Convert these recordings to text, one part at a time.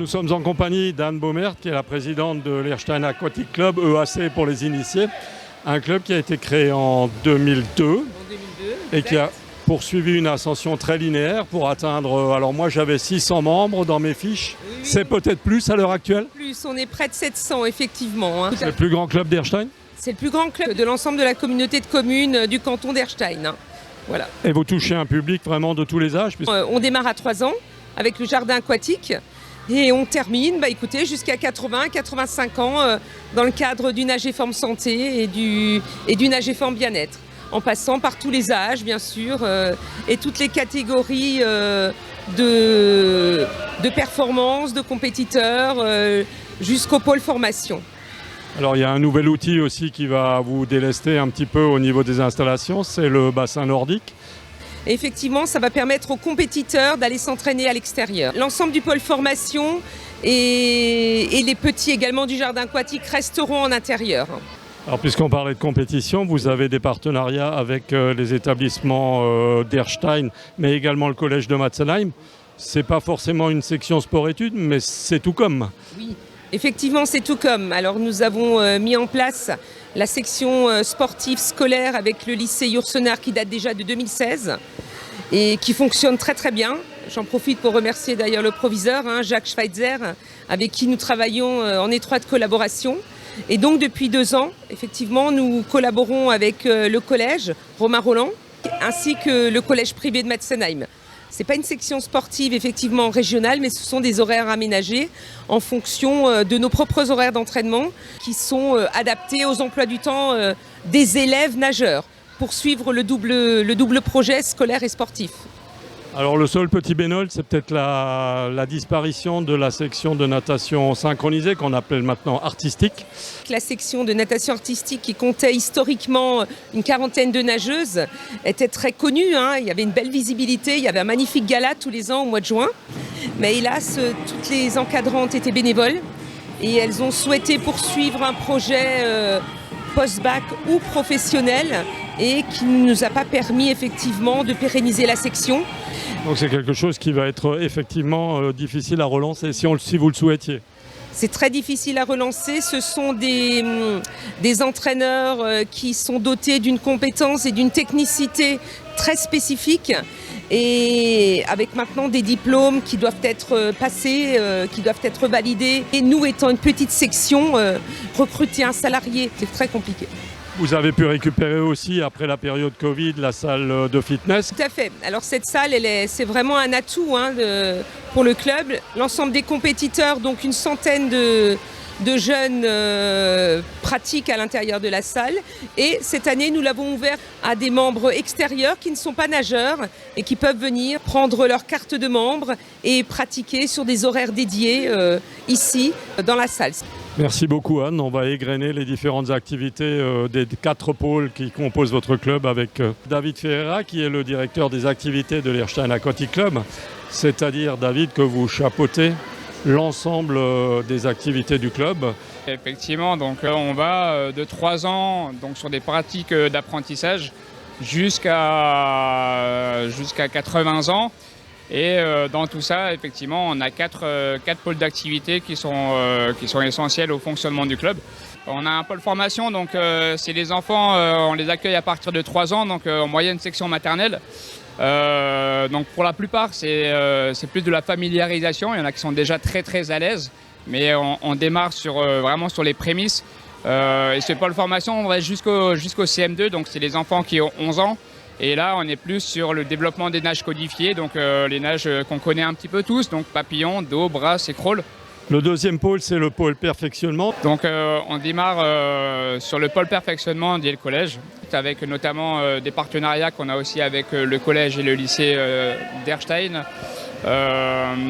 Nous sommes en compagnie d'Anne Baumert, qui est la présidente de l'Erstein Aquatic Club, EAC pour les initiés. Un club qui a été créé en 2002 et qui a poursuivi une ascension très linéaire pour atteindre... Alors moi j'avais 600 membres dans mes fiches. Oui. C'est peut-être plus à l'heure actuelle? Plus, on est près de 700 effectivement. C'est le plus grand club d'Erstein? C'est le plus grand club de l'ensemble de la communauté de communes du canton d'Erstein. Voilà. Et vous touchez un public vraiment de tous les âges? On démarre à 3 ans avec le jardin aquatique et on termine écoutez, jusqu'à 80-85 ans dans le cadre du nage et forme santé et du nage et forme bien-être, en passant par tous les âges bien sûr et toutes les catégories de performance, de compétiteurs jusqu'au pôle formation. Alors il y a un nouvel outil aussi qui va vous délester un petit peu au niveau des installations, c'est le bassin nordique. Et effectivement, ça va permettre aux compétiteurs d'aller s'entraîner à l'extérieur. L'ensemble du pôle formation et les petits également du jardin aquatique resteront en intérieur. Alors puisqu'on parlait de compétition, vous avez des partenariats avec les établissements d'Erstein, mais également le collège de Matzenheim. C'est pas forcément une section sport-études, mais c'est tout comme. Oui, effectivement, c'est tout comme. Alors nous avons mis en place la section sportive scolaire avec le lycée Yourcenar qui date déjà de 2016 et qui fonctionne très très bien. J'en profite pour remercier d'ailleurs le proviseur, Jacques Schweitzer, avec qui nous travaillons en étroite collaboration. Et donc depuis 2 ans, effectivement, nous collaborons avec le collège Romain Roland ainsi que le collège privé de Matzenheim. Ce n'est pas une section sportive effectivement régionale, mais ce sont des horaires aménagés en fonction de nos propres horaires d'entraînement qui sont adaptés aux emplois du temps des élèves nageurs pour suivre le double projet scolaire et sportif. Alors le seul petit bémol, c'est peut-être la disparition de la section de natation synchronisée qu'on appelle maintenant artistique. La section de natation artistique qui comptait historiquement une 40aine de nageuses était très connue, il y avait une belle visibilité, il y avait un magnifique gala tous les ans au mois de juin. Mais hélas, toutes les encadrantes étaient bénévoles et elles ont souhaité poursuivre un projet post-bac ou professionnel et qui ne nous a pas permis effectivement de pérenniser la section. Donc c'est quelque chose qui va être effectivement difficile à relancer si vous le souhaitiez. C'est très difficile à relancer. Ce sont des entraîneurs qui sont dotés d'une compétence et d'une technicité très spécifiques et avec maintenant des diplômes qui doivent être passés, qui doivent être validés. Et nous, étant une petite section, recruter un salarié, c'est très compliqué. Vous avez pu récupérer aussi, après la période Covid, la salle de fitness. Tout à fait. Alors cette salle, c'est vraiment un atout pour le club. L'ensemble des compétiteurs, donc une centaine de jeunes pratiquent à l'intérieur de la salle. Et cette année, nous l'avons ouvert à des membres extérieurs qui ne sont pas nageurs et qui peuvent venir prendre leur carte de membre et pratiquer sur des horaires dédiés ici, dans la salle. Merci beaucoup Anne, on va égrener les différentes activités des 4 pôles qui composent votre club avec David Ferreira qui est le directeur des activités de l'Erstein Aquatic Club, c'est-à-dire David que vous chapeautez l'ensemble des activités du club. Effectivement, donc on va de 3 ans donc, sur des pratiques d'apprentissage jusqu'à 80 ans. Et dans tout ça, effectivement, on a 4 pôles d'activité qui sont essentiels au fonctionnement du club. On a un pôle formation, donc c'est les enfants, on les accueille à partir de 3 ans, donc en moyenne section maternelle. Donc pour la plupart, c'est plus de la familiarisation. Il y en a qui sont déjà très très à l'aise, mais on démarre vraiment sur les prémices. Et ce pôle formation, on va jusqu'au CM2, donc c'est les enfants qui ont 11 ans. Et là, on est plus sur le développement des nages codifiés, donc les nages qu'on connaît un petit peu tous, donc papillon, dos, brasse et crawl. Le deuxième pôle, c'est le pôle perfectionnement. Donc on démarre sur le pôle perfectionnement dit le collège, avec notamment des partenariats qu'on a aussi avec le collège et le lycée d'Erstein.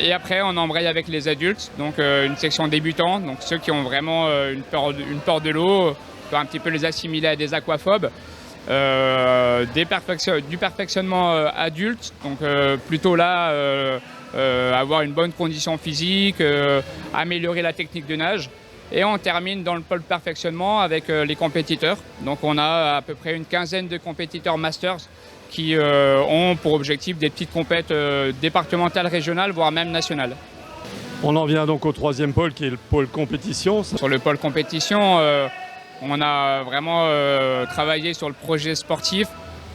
Et après, on embraye avec les adultes, donc une section débutant, donc ceux qui ont vraiment une peur de l'eau, on peut un petit peu les assimiler à des aquaphobes. Du perfectionnement adulte, donc plutôt là avoir une bonne condition physique, améliorer la technique de nage. Et on termine dans le pôle perfectionnement avec les compétiteurs. Donc on a à peu près une 15aine de compétiteurs masters qui ont pour objectif des petites compètes départementales, régionales, voire même nationales. On en vient donc au troisième pôle qui est le pôle compétition. Sur le pôle compétition, on a vraiment travaillé sur le projet sportif.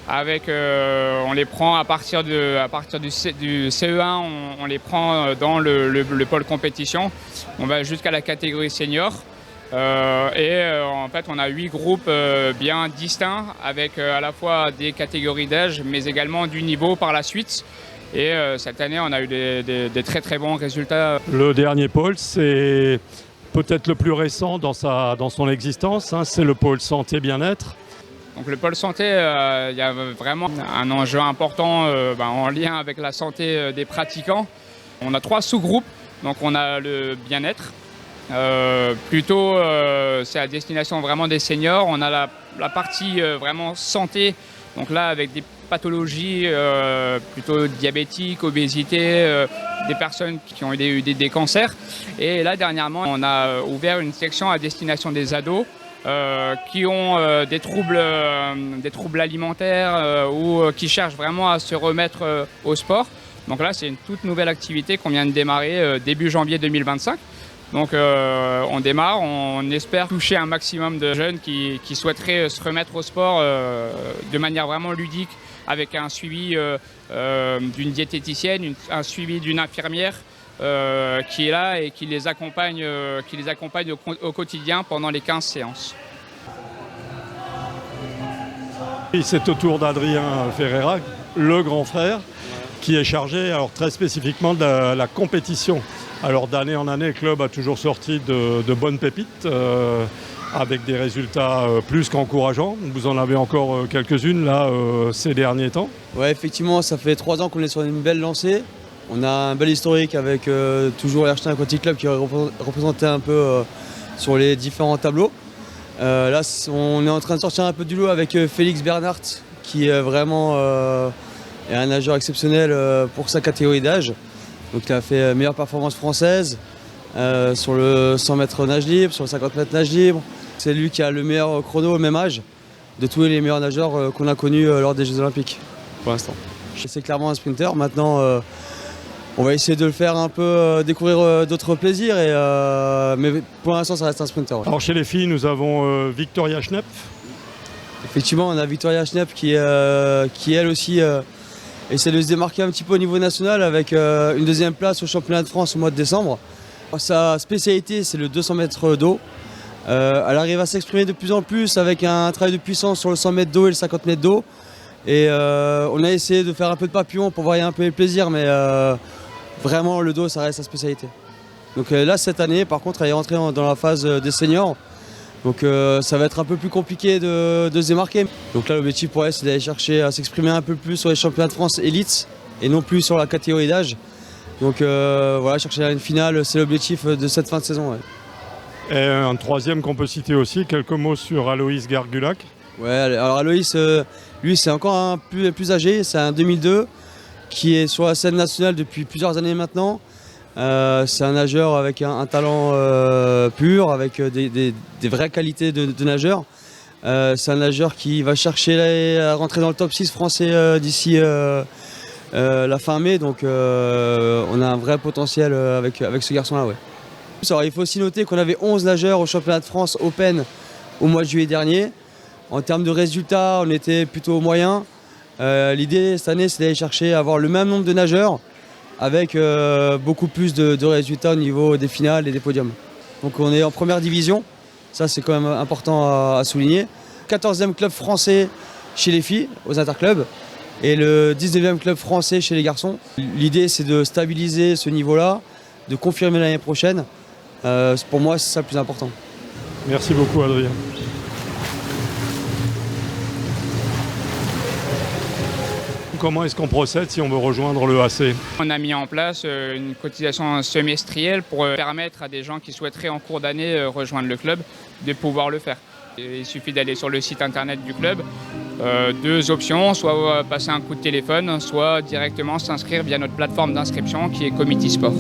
On les prend à partir du CE1, on les prend dans le pôle compétition. On va jusqu'à la catégorie senior. En fait, on a 8 groupes bien distincts avec à la fois des catégories d'âge, mais également du niveau par la suite. Et cette année, on a eu des très très bons résultats. Le dernier pôle, c'est peut-être le plus récent dans son existence, hein, c'est le pôle santé bien-être. Donc le pôle santé, il y a vraiment un enjeu important en lien avec la santé des pratiquants. On a 3 sous-groupes, donc on a le bien-être. C'est à destination vraiment des seniors. On a la partie vraiment santé, donc là avec des pathologies plutôt diabétiques, obésité, des personnes qui ont eu des cancers. Et là dernièrement, on a ouvert une section à destination des ados qui ont des troubles alimentaires ou qui cherchent vraiment à se remettre au sport. Donc là, c'est une toute nouvelle activité qu'on vient de démarrer début janvier 2025. Donc on démarre, on espère toucher un maximum de jeunes qui souhaiteraient se remettre au sport de manière vraiment ludique, avec un suivi d'une diététicienne, un suivi d'une infirmière qui est là et qui les accompagne au quotidien pendant les 15 séances. C'est au tour d'Adrien Ferreira, le grand frère, qui est chargé alors, très spécifiquement de la compétition. Alors d'année en année, le club a toujours sorti de bonnes pépites avec des résultats plus qu'encourageants. Vous en avez encore quelques-unes là ces derniers temps. Ouais, effectivement, ça fait 3 ans qu'on est sur une belle lancée. On a un bel historique avec toujours l'Erstein Aquatic Club qui est représenté un peu sur les différents tableaux. Là, on est en train de sortir un peu du lot avec Félix Bernhardt qui est vraiment est un nageur exceptionnel pour sa catégorie d'âge. Donc il a fait meilleure performance française sur le 100 mètres nage libre, sur le 50 mètres nage libre. C'est lui qui a le meilleur chrono au même âge de tous les meilleurs nageurs qu'on a connus lors des Jeux Olympiques pour l'instant. C'est clairement un sprinter. Maintenant, on va essayer de le faire un peu découvrir d'autres plaisirs, mais pour l'instant ça reste un sprinter. Ouais. Alors chez les filles, nous avons Victoria Schnepp. Effectivement, on a Victoria Schnepp qui elle aussi essaie de se démarquer un petit peu au niveau national avec une 2e place au championnat de France au mois de décembre. Sa spécialité, c'est le 200 mètres d'eau. Elle arrive à s'exprimer de plus en plus avec un travail de puissance sur le 100 mètres d'eau et le 50 mètres d'eau. Et on a essayé de faire un peu de papillon pour varier un peu les plaisirs, mais vraiment le dos, ça reste sa spécialité. Donc là, cette année, par contre, elle est rentrée dans la phase des seniors. Donc ça va être un peu plus compliqué de se démarquer. Donc là, l'objectif pour elle, c'est d'aller chercher à s'exprimer un peu plus sur les championnats de France élites et non plus sur la catégorie d'âge. Donc voilà, chercher à une finale, c'est l'objectif de cette fin de saison. Ouais. Et un troisième qu'on peut citer aussi, quelques mots sur Aloïs Gargulac. Ouais, alors Aloïs, lui, c'est encore un plus âgé, c'est un 2002 qui est sur la scène nationale depuis plusieurs années maintenant. C'est un nageur avec un talent pur, avec des vraies qualités de nageur. C'est un nageur qui va chercher à rentrer dans le top 6 français d'ici la fin mai, donc on a un vrai potentiel avec ce garçon-là. Ouais. Alors, il faut aussi noter qu'on avait 11 nageurs au championnat de France Open au mois de juillet dernier. En termes de résultats, on était plutôt moyen. L'idée cette année, c'est d'aller chercher à avoir le même nombre de nageurs avec beaucoup plus de résultats au niveau des finales et des podiums. Donc on est en première division, ça c'est quand même important à souligner. 14e club français chez les filles, aux interclubs, et le 19e club français chez les garçons. L'idée c'est de stabiliser ce niveau-là, de confirmer l'année prochaine. Pour moi, c'est ça le plus important. Merci beaucoup, Adrien. Comment est-ce qu'on procède si on veut rejoindre le AC? On a mis en place une cotisation semestrielle pour permettre à des gens qui souhaiteraient en cours d'année rejoindre le club de pouvoir le faire. Il suffit d'aller sur le site internet du club. 2 options, soit passer un coup de téléphone, soit directement s'inscrire via notre plateforme d'inscription qui est Comity Sport.